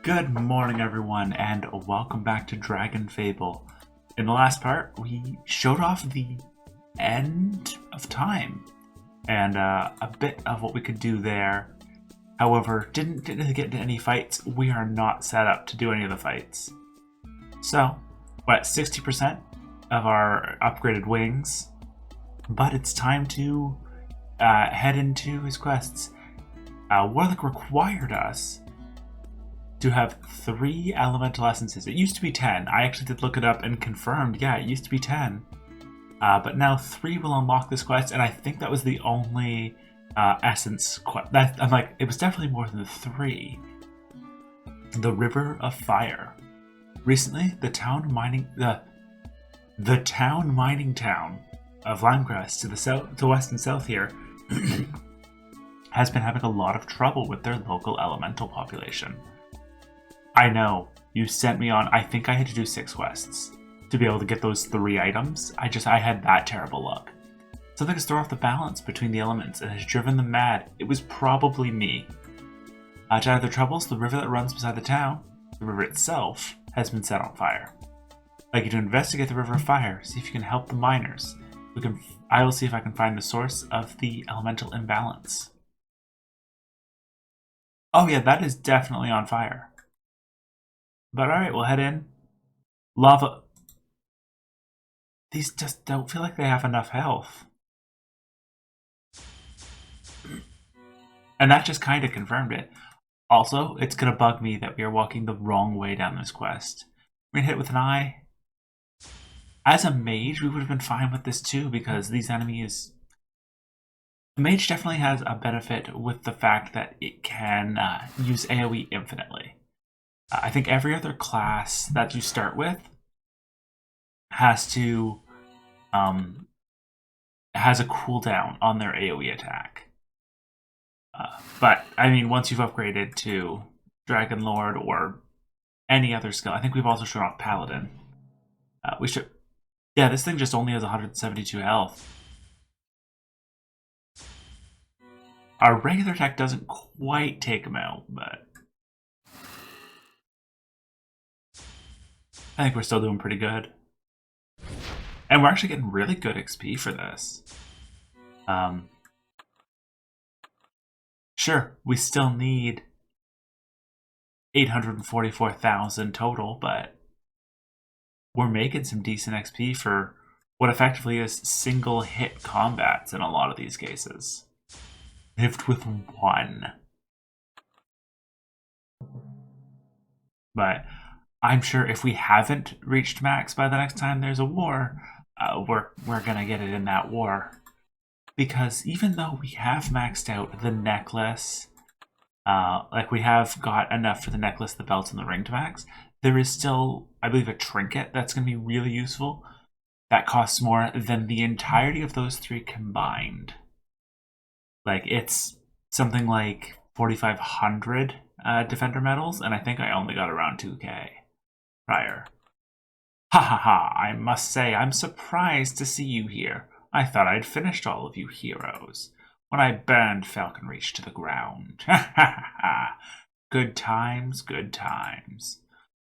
Good morning, everyone, and welcome back to Dragonfable. In the last part, we showed off the end of time and a bit of what we could do there. However, didn't get into any fights. We are not set up to do any of the fights. So, we're at 60% of our upgraded wings, but it's time to head into his quests. Warlock required us to have 3 elemental essences. It used to be 10. I actually did look it up and confirmed, yeah, it used to be 10. But now 3 will unlock this quest, and I think that was the only essence quest. I'm like, it was definitely more than 3. The River of Fire. Recently, the town mining town of Limecrest to the south, to west and south here, has been having a lot of trouble with their local elemental population. I know, you sent me on, I think I had to do 6 quests to be able to get those 3 items. I had that terrible luck. Something has thrown off the balance between the elements and has driven them mad. It was probably me. To add their troubles, the river that runs beside the town, the river itself, has been set on fire. I'd like you to investigate the River of Fire, see if you can help the miners. I will see if I can find the source of the elemental imbalance. Oh yeah, that is definitely on fire. But alright, we'll head in. Lava. These just don't feel like they have enough health. And that just kind of confirmed it. Also, it's going to bug me that we are walking the wrong way down this quest. We're going to hit with an eye. As a mage, we would have been fine with this too, because these enemies... The mage definitely has a benefit with the fact that it can use AoE infinitely. I think every other class that you start with has a cooldown on their AoE attack. But I mean, once you've upgraded to Dragon Lord or any other skill, I think we've also shown off Paladin. We should, yeah. This thing just only has 172 health. Our regular attack doesn't quite take him out, but I think we're still doing pretty good. And we're actually getting really good XP for this. Sure, we still need 844,000 total, but we're making some decent XP for what effectively is single hit combats in a lot of these cases. Lived with 1. But I'm sure if we haven't reached max by the next time there's a war, we're gonna get it in that war. Because even though we have maxed out the necklace, like we have got enough for the necklace, the belt, and the ring to max, there is still, I believe, a trinket that's going to be really useful. That costs more than the entirety of those 3 combined. Like, it's something like 4,500 defender medals, and I think I only got around 2k prior. Ha ha ha, I must say I'm surprised to see you here. I thought I'd finished all of you heroes when I burned Falcon Reach to the ground. Ha ha ha. Good times, good times.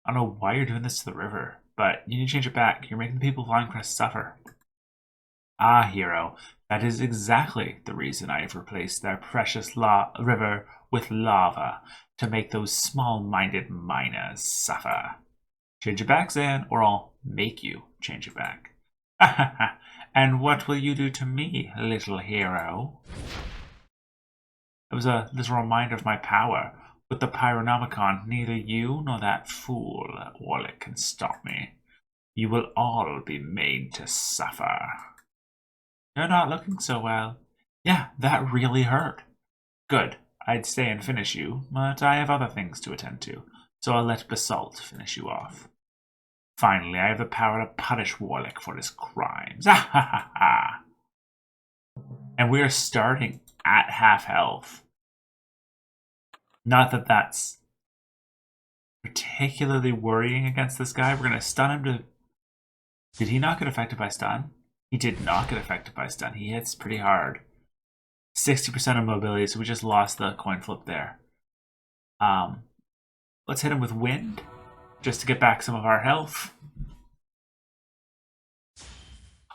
I don't know why you're doing this to the river, but you need to change it back. You're making the people of Linecrest suffer. Ah, hero, that is exactly the reason I have replaced their precious river with lava, to make those small-minded miners suffer. Change it back, Zan, or I'll make you change it back. Ha ha ha. And what will you do to me, little hero? It was a little reminder of my power. With the Pyronomicon, neither you nor that fool Warlick can stop me. You will all be made to suffer. You're not looking so well. Yeah, that really hurt. Good. I'd stay and finish you, but I have other things to attend to, so I'll let Basalt finish you off. Finally, I have the power to punish Warlick for his crimes. Ah ha ha ha! And we are starting at half health. Not that that's particularly worrying against this guy. We're going to stun him to... Did he not get affected by stun? He did not get affected by stun. He hits pretty hard. 60% of mobility, so we just lost the coin flip there. let's hit him with wind, just to get back some of our health.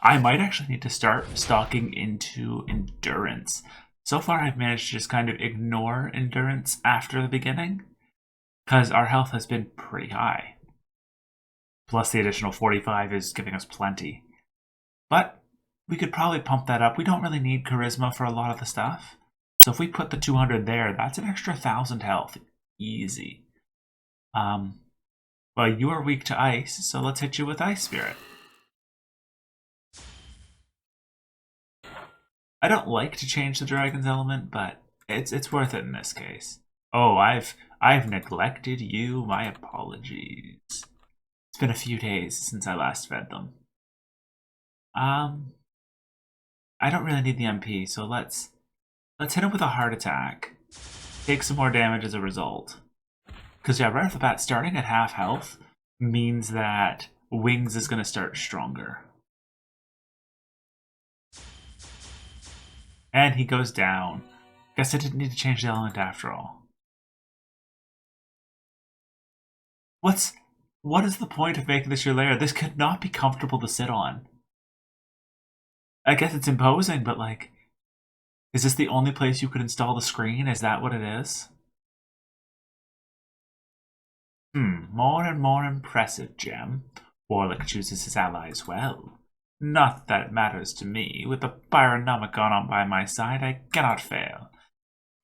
I might actually need to start stocking into endurance. So far, I've managed to just kind of ignore endurance after the beginning, because our health has been pretty high. Plus the additional 45 is giving us plenty. But we could probably pump that up. We don't really need charisma for a lot of the stuff. So if we put the 200 there, that's an extra 1,000 health. Easy. Well, you are weak to ice, so let's hit you with Ice Spirit. I don't like to change the dragon's element, but it's worth it in this case. Oh, I've neglected you. My apologies. It's been a few days since I last fed them. I don't really need the MP, so let's hit him with a heart attack. Take some more damage as a result. Because yeah, right off the bat, starting at half health means that Wings is going to start stronger. And he goes down. Guess I didn't need to change the element after all. What is the point of making this your lair? This could not be comfortable to sit on. I guess it's imposing, but like, is this the only place you could install the screen? Is that what it is? More and more impressive, Gem. Warlock chooses his allies well. Not that it matters to me. With the Pyronomicon on by my side, I cannot fail.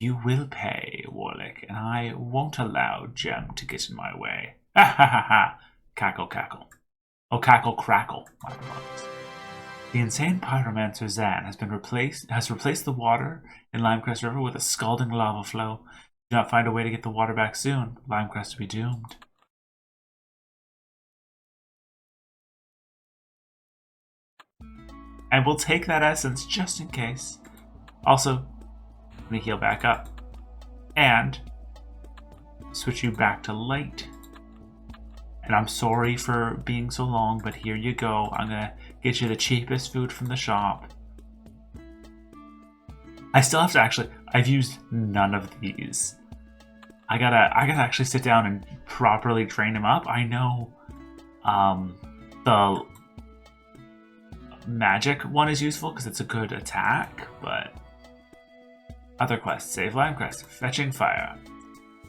You will pay, Warlock, and I won't allow Gem to get in my way. Ha ha ha ha! Cackle cackle. Oh, cackle crackle. My apologies. The insane pyromancer Zan has replaced the water in Limecrest River with a scalding lava flow. Do not find a way to get the water back soon. Limecrest will be doomed. And we'll take that essence just in case. Also, let me heal back up. And switch you back to light. And I'm sorry for being so long, but here you go. I'm gonna get you the cheapest food from the shop. I still have to actually, I've used none of these. I gotta actually sit down and properly train him up. I know the magic one is useful because it's a good attack, but other quests, save Limecrest, fetching fire.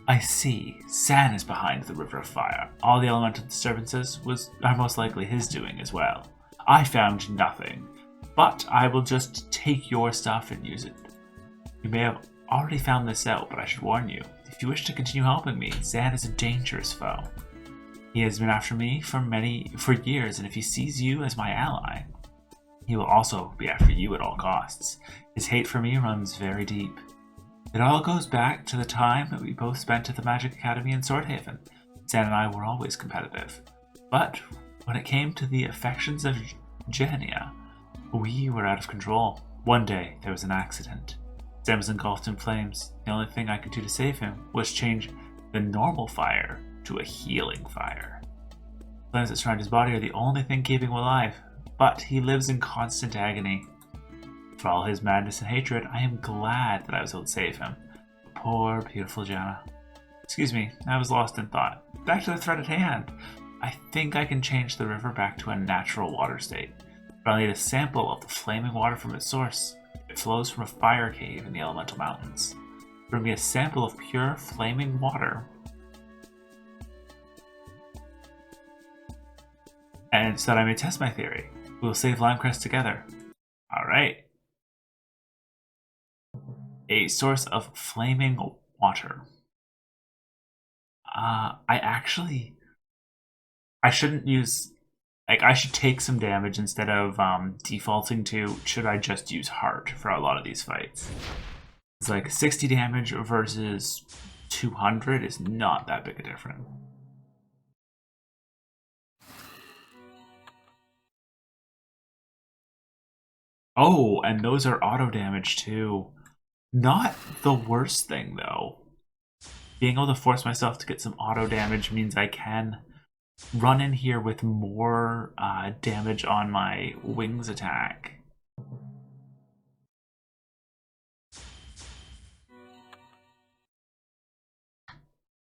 I see. San is behind the River of Fire. All the elemental disturbances are most likely his doing as well. I found nothing, but I will just take your stuff and use it. You may have already found this out, but I should warn you. If you wish to continue helping me, Zan is a dangerous foe. He has been after me for years, and if he sees you as my ally, he will also be after you at all costs. His hate for me runs very deep. It all goes back to the time that we both spent at the Magic Academy in Swordhaven. Zan and I were always competitive. But when it came to the affections of Genia, we were out of control. One day, there was an accident. Zan was engulfed in flames. The only thing I could do to save him was change the normal fire to a healing fire. Flames that surround his body are the only thing keeping him alive, but he lives in constant agony. For all his madness and hatred, I am glad that I was able to save him. Poor, beautiful Jenna. Excuse me, I was lost in thought. Back to the thread at hand. I think I can change the river back to a natural water state, but I'll need a sample of the flaming water from its source. It flows from a fire cave in the Elemental Mountains. Bring me a sample of pure, flaming water, and so that I may test my theory. We will save Limecrest together. Alright. A source of flaming water. I shouldn't use, like, I should take some damage instead of defaulting to, should I just use heart for a lot of these fights. It's like 60 damage versus 200 is not that big a difference. Oh, and those are auto damage too. Not the worst thing though. Being able to force myself to get some auto damage means I can run in here with more damage on my wings attack.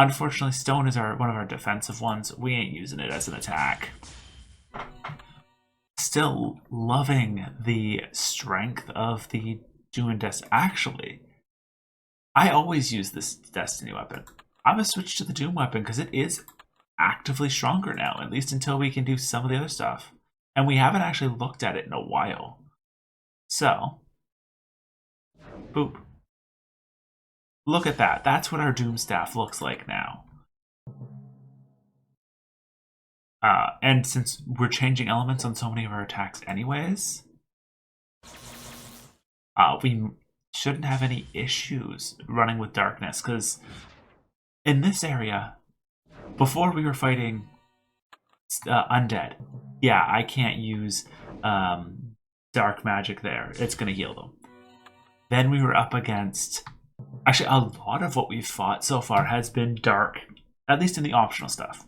Unfortunately, stone is one of our defensive ones. We ain't using it as an attack. Still loving the strength of the Doom Destiny. Actually, I always use this Destiny weapon. I'm going to switch to the Doom weapon because it is actively stronger now, at least until we can do some of the other stuff. And we haven't actually looked at it in a while. So, boop. Look at that. That's what our Doom Staff looks like now. And since we're changing elements on so many of our attacks anyways, we shouldn't have any issues running with darkness, because in this area, before we were fighting undead, yeah, I can't use dark magic there. It's going to heal them. Then we were up against... Actually, a lot of what we've fought so far has been dark, at least in the optional stuff,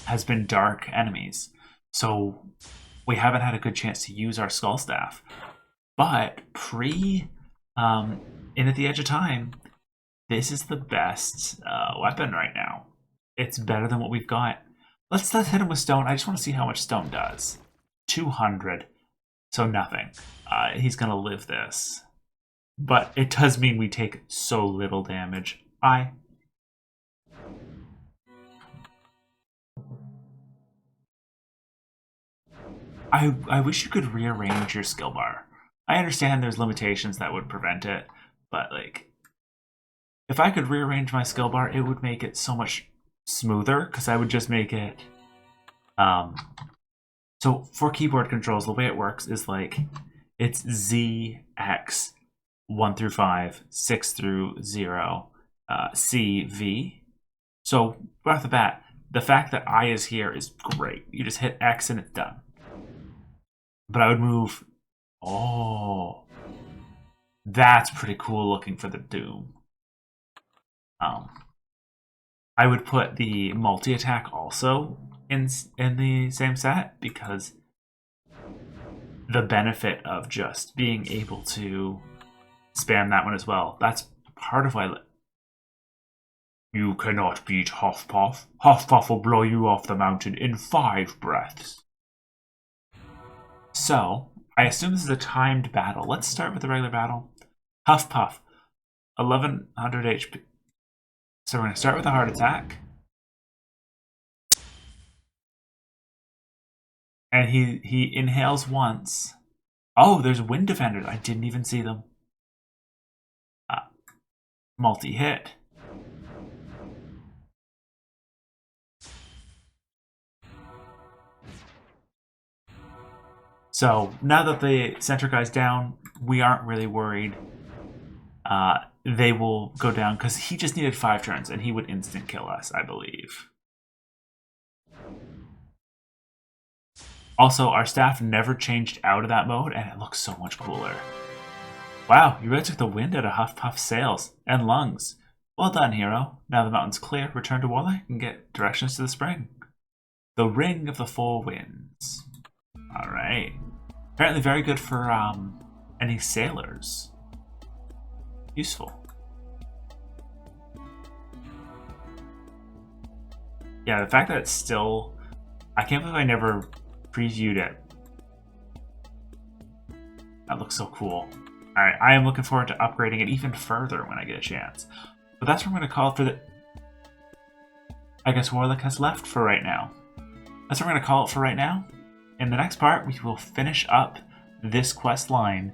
has been dark enemies. So we haven't had a good chance to use our Skull Staff. But in At the Edge of Time, this is the best weapon right now. It's better than what we've got. Let's hit him with stone. I just want to see how much stone does. 200. So nothing. He's going to live this. But it does mean we take so little damage. I wish you could rearrange your skill bar. I understand there's limitations that would prevent it, but like, if I could rearrange my skill bar, it would make it so much smoother, because I would just make it... So for keyboard controls, the way it works is like, it's Z, X, 1 through 5, 6 through 0, C, V. So right off the bat, the fact that I is here is great. You just hit X and it's done. But I would move... Oh, that's pretty cool looking for the Doom. I would put the multi-attack also in the same set, because the benefit of just being able to spam that one as well. That's part of why... You cannot beat Huffpuff. Huffpuff will blow you off the mountain in 5 breaths. So, I assume this is a timed battle. Let's start with the regular battle. Huffpuff, 1100 HP. So we're going to start with a heart attack. And he inhales once. Oh, there's wind defenders. I didn't even see them. Multi-hit. So now that the center guy's down, we aren't really worried. They will go down, because he just needed 5 turns and he would instant kill us, I believe. Also, our staff never changed out of that mode, and it looks so much cooler. Wow, you really took the wind out of Huffpuff's sails and lungs. Well done, hero. Now the mountain's clear, return to Warlock and get directions to the spring. The Ring of the 4 Winds. Alright. Apparently very good for any sailors. Useful. Yeah, the fact that it's still... I can't believe I never previewed it. That looks so cool. Alright, I am looking forward to upgrading it even further when I get a chance. But that's what I'm going to call it for the... I guess Warlock has left for right now. That's what we're going to call it for right now. In the next part, we will finish up this quest line